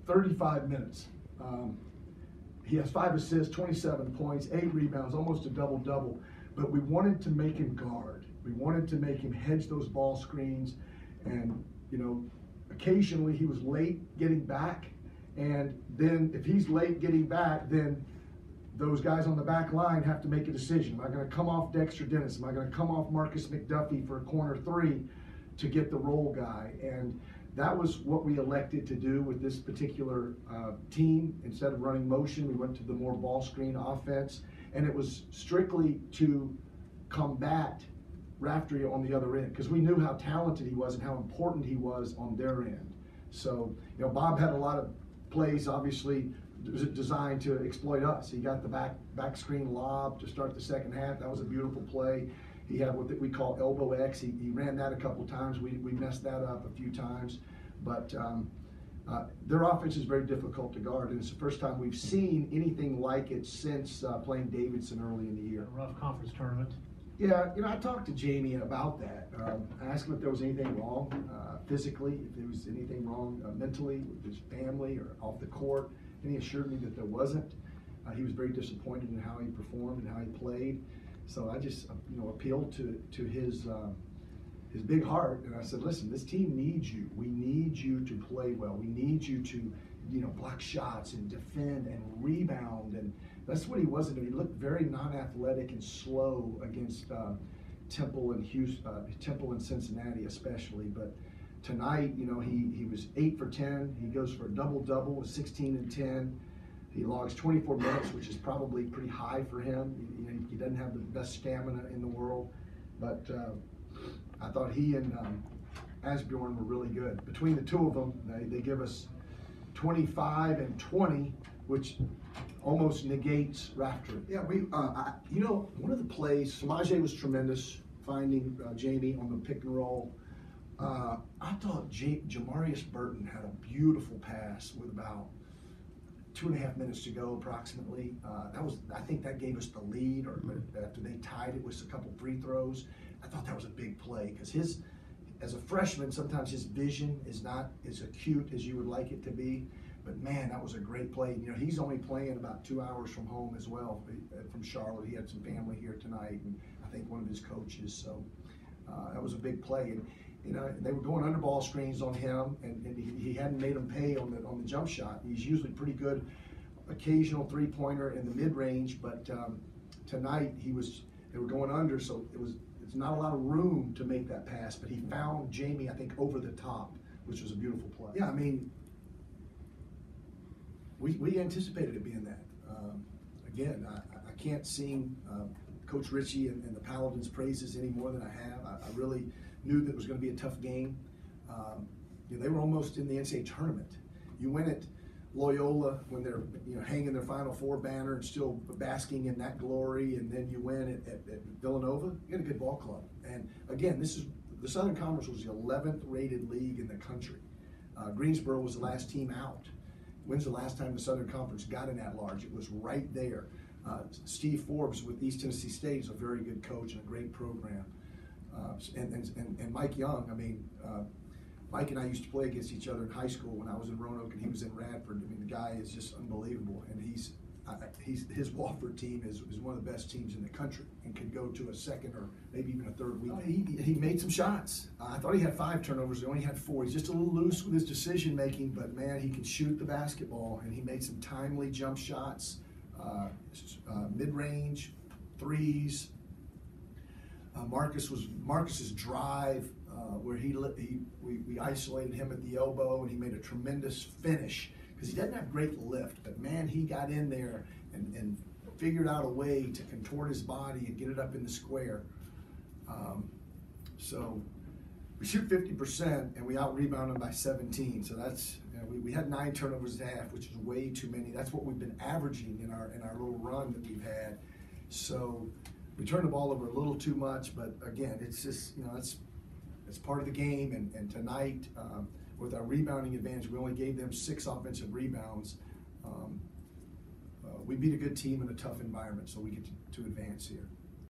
35 minutes. He has 5 assists, 27 points, 8 rebounds, almost a double-double. But we wanted to make him guard. We wanted to make him hedge those ball screens. And, you know, occasionally he was late getting back. And then if he's late getting back, then those guys on the back line have to make a decision. Am I going to come off Dexter Dennis? Am I going to come off Marcus McDuffie for a corner 3 to get the roll guy? And that was what we elected to do with this particular team. Instead of running motion, we went to the more ball screen offense. And it was strictly to combat Raftery on the other end, because we knew how talented he was and how important he was on their end. So, you know, Bob had a lot of plays, obviously, designed to exploit us. He got the back screen lob to start the second half. That was a beautiful play. He had what we call elbow X. He ran that a couple times. We messed that up a few times. But their offense is very difficult to guard, and it's the first time we've seen anything like it since playing Davidson early in the year. A rough conference tournament. Yeah, you know, I talked to Jamie about that. I asked him if there was anything wrong physically, if there was anything wrong mentally with his family or off the court, and he assured me that there wasn't. He was very disappointed in how he performed and how he played. So I just, you know, appealed to his big heart, and I said, listen, this team needs you. We need you to play well. We need you to, you know, block shots and defend and rebound, and that's what he wasn't. He looked very non-athletic and slow against Temple and Cincinnati especially. But tonight, you know, he was 8 for 10. He goes for a double-double with 16 and 10. He logs 24 minutes, which is probably pretty high for him. You know, he doesn't have the best stamina in the world, but I thought he and Asbjorn were really good. Between the two of them, they give us 25 and 20, which almost negates Raftery. Yeah, you know, one of the plays, Samaje was tremendous, finding Jamie on the pick and roll. I thought Jamarius Burton had a beautiful pass with about 2.5 minutes to go approximately. I think that gave us the lead, or after they tied it with a couple free throws. I thought that was a big play, because as a freshman, sometimes his vision is not as acute as you would like it to be. But man, that was a great play. You know, he's only playing about 2 hours from home as well, from Charlotte. He had some family here tonight, and I think one of his coaches. So that was a big play. And you know, they were going under ball screens on him, and he hadn't made them pay on the jump shot. He's usually pretty good, occasional 3-pointer in the mid range, but tonight they were going under, so it's not a lot of room to make that pass. But he found Jamie, I think, over the top, which was a beautiful play. Yeah, I mean, we anticipated it being that. Again, I can't sing Coach Ritchie and the Paladins' praises any more than I have. I really knew that it was going to be a tough game. You know, they were almost in the NCAA tournament. You win at Loyola when they're, you know, hanging their Final Four banner and still basking in that glory, and then you win at Villanova. You got a good ball club. And again, the Southern Conference was the 11th rated league in the country. Greensboro was the last team out. When's the last time the Southern Conference got an at-large? It was right there. Steve Forbes with East Tennessee State is a very good coach and a great program. And Mike Young, I mean, Mike and I used to play against each other in high school when I was in Roanoke and he was in Radford. I mean, the guy is just unbelievable, and his Wofford team is one of the best teams in the country and could go to a second or maybe even a third week. He made some shots. I thought he had 5 turnovers. He only had 4. He's just a little loose with his decision making, but man, he can shoot the basketball, and he made some timely jump shots, mid-range, threes. Marcus's drive, where we isolated him at the elbow, and he made a tremendous finish, because he doesn't have great lift, but man, he got in there and figured out a way to contort his body and get it up in the square. So we shoot 50% and we out-rebound them by 17. So that's, you know, we had 9 turnovers at half, which is way too many. That's what we've been averaging in our little run that we've had. So we turned the ball over a little too much, but again, it's just, you know, it's part of the game. And tonight, with our rebounding advantage, we only gave them 6 offensive rebounds. We beat a good team in a tough environment, so we get to advance here.